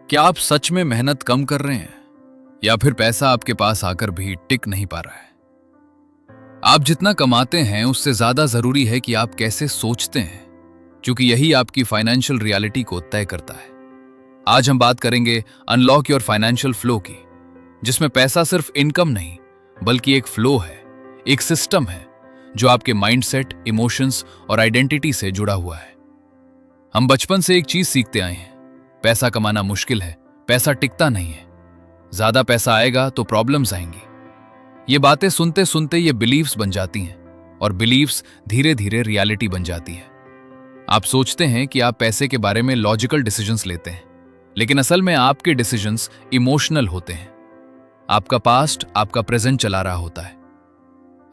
क्या आप सच में मेहनत कम कर रहे हैं या फिर पैसा आपके पास आकर भी टिक नहीं पा रहा है? आप जितना कमाते हैं उससे ज्यादा जरूरी है कि आप कैसे सोचते हैं, क्योंकि यही आपकी फाइनेंशियल रियलिटी को तय करता है। आज हम बात करेंगे अनलॉक योर फाइनेंशियल फ्लो की, जिसमें पैसा सिर्फ इनकम नहीं बल्कि एक फ्लो है, एक सिस्टम है जो आपके माइंडसेट, इमोशंस और आइडेंटिटी से जुड़ा हुआ है। हम बचपन से एक चीज सीखते आए हैं, पैसा कमाना मुश्किल है, पैसा टिकता नहीं है, ज्यादा पैसा आएगा तो प्रॉब्लम्स आएंगी। ये बातें सुनते सुनते ये बिलीव्स बन जाती हैं और बिलीव्स धीरे धीरे रियलिटी बन जाती है। आप सोचते हैं कि आप पैसे के बारे में लॉजिकल डिसीजंस लेते हैं, लेकिन असल में आपके डिसीजंस इमोशनल होते हैं। आपका पास्ट आपका प्रेजेंट चला रहा होता है।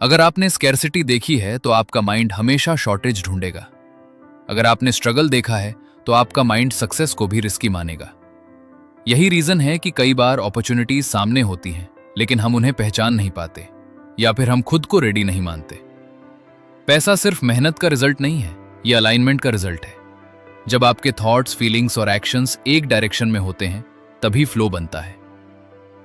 अगर आपने स्कैर्सिटी देखी है तो आपका माइंड हमेशा शॉर्टेज ढूंढेगा। अगर आपने स्ट्रगल देखा है तो आपका माइंड सक्सेस को भी रिस्की मानेगा। यही रीजन है कि कई बार अपॉर्चुनिटीज सामने होती हैं लेकिन हम उन्हें पहचान नहीं पाते या फिर हम खुद को रेडी नहीं मानते। पैसा सिर्फ मेहनत का रिजल्ट नहीं है, यह अलाइनमेंट का रिजल्ट है। जब आपके थॉट्स, फीलिंग्स और एक्शंस एक डायरेक्शन में होते हैं तभी फ्लो बनता है।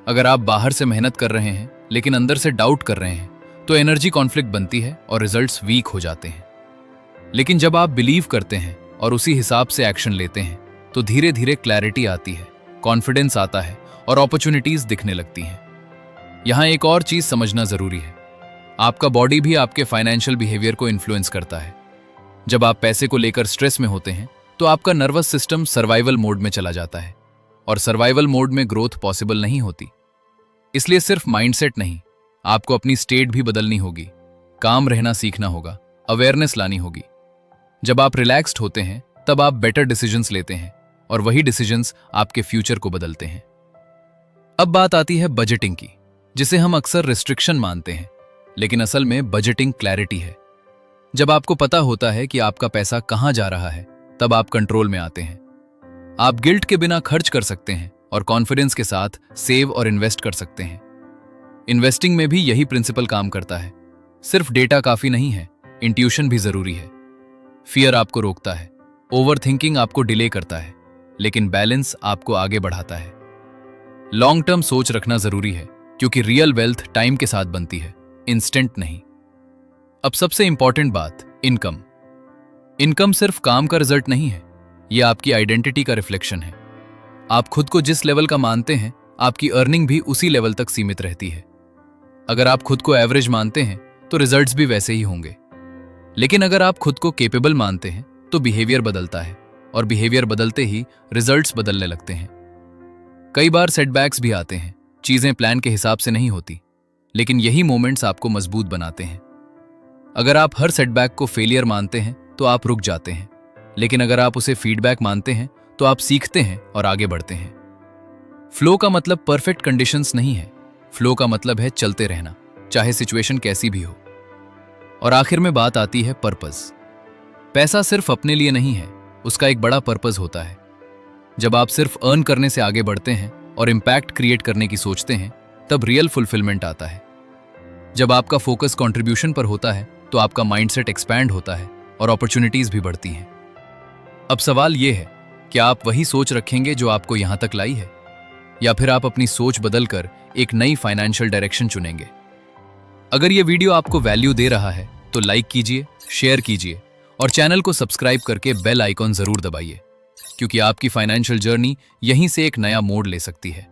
अगर आप बाहर से मेहनत कर रहे हैं लेकिन अंदर से डाउट कर रहे हैं तो एनर्जी कॉन्फ्लिक्ट बनती है और रिजल्ट्स वीक हो जाते हैं। लेकिन जब आप बिलीव करते हैं और उसी हिसाब से एक्शन लेते हैं तो धीरे धीरे क्लैरिटी आती है, कॉन्फिडेंस आता है और अपॉर्चुनिटीज दिखने लगती हैं। यहां एक और चीज समझना जरूरी है, आपका बॉडी भी आपके फाइनेंशियल बिहेवियर को इन्फ्लुएंस करता है। जब आप पैसे को लेकर स्ट्रेस में होते हैं तो आपका नर्वस सिस्टम सर्वाइवल मोड में चला जाता है और सर्वाइवल मोड में ग्रोथ पॉसिबल नहीं होती। इसलिए सिर्फ माइंडसेट नहीं, आपको अपनी स्टेट भी बदलनी होगी, काम रहना सीखना होगा, अवेयरनेस लानी होगी। जब आप रिलैक्स्ड होते हैं तब आप बेटर डिसीजंस लेते हैं और वही डिसीजंस आपके फ्यूचर को बदलते हैं। अब बात आती है बजटिंग की, जिसे हम अक्सर रिस्ट्रिक्शन मानते हैं, लेकिन असल में बजटिंग क्लैरिटी है। जब आपको पता होता है कि आपका पैसा कहां जा रहा है तब आप कंट्रोल में आते हैं। आप गिल्ट के बिना खर्च कर सकते हैं और कॉन्फिडेंस के साथ सेव और इन्वेस्ट कर सकते हैं। इन्वेस्टिंग में भी यही प्रिंसिपल काम करता है। सिर्फ डेटा काफी नहीं है, इंट्यूशन भी जरूरी है। फियर आपको रोकता है, ओवर थिंकिंग आपको डिले करता है, लेकिन बैलेंस आपको आगे बढ़ाता है। लॉन्ग टर्म सोच रखना जरूरी है, क्योंकि रियल वेल्थ टाइम के साथ बनती है, इंस्टेंट नहीं। अब सबसे इंपॉर्टेंट बात, इनकम। इनकम सिर्फ काम का रिजल्ट नहीं है, यह आपकी आइडेंटिटी का रिफ्लेक्शन है। आप खुद को जिस लेवल का मानते हैं, आपकी अर्निंग भी उसी लेवल तक सीमित रहती है। अगर आप खुद को एवरेज मानते हैं तो रिजल्ट्स भी वैसे ही होंगे, लेकिन अगर आप खुद को केपेबल मानते हैं तो बिहेवियर बदलता है और बिहेवियर बदलते ही रिजल्ट्स बदलने लगते हैं। कई बार सेटबैक्स भी आते हैं, चीजें प्लान के हिसाब से नहीं होती, लेकिन यही मोमेंट्स आपको मजबूत बनाते हैं। अगर आप हर सेटबैक को फेलियर मानते हैं तो आप रुक जाते हैं, लेकिन अगर आप उसे फीडबैक मानते हैं तो आप सीखते हैं और आगे बढ़ते हैं। फ्लो का मतलब परफेक्ट कंडीशंस नहीं है, फ्लो का मतलब है चलते रहना, चाहे सिचुएशन कैसी भी हो। और आखिर में बात आती है पर्पस। पैसा सिर्फ अपने लिए नहीं है, उसका एक बड़ा पर्पस होता है। जब आप सिर्फ अर्न करने से आगे बढ़ते हैं और इम्पैक्ट क्रिएट करने की सोचते हैं तब रियल फुलफिलमेंट आता है। जब आपका फोकस कंट्रीब्यूशन पर होता है तो आपका माइंडसेट एक्सपैंड होता है और अपॉर्चुनिटीज भी बढ़ती हैं। अब सवाल यह है, क्या आप वही सोच रखेंगे जो आपको यहां तक लाई है, या फिर आप अपनी सोच बदलकर एक नई फाइनेंशियल डायरेक्शन चुनेंगे? अगर यह वीडियो आपको वैल्यू दे रहा है तो लाइक कीजिए, शेयर कीजिए और चैनल को सब्सक्राइब करके बेल आइकॉन जरूर दबाइए, क्योंकि आपकी फाइनेंशियल जर्नी यहीं से एक नया मोड़ ले सकती है।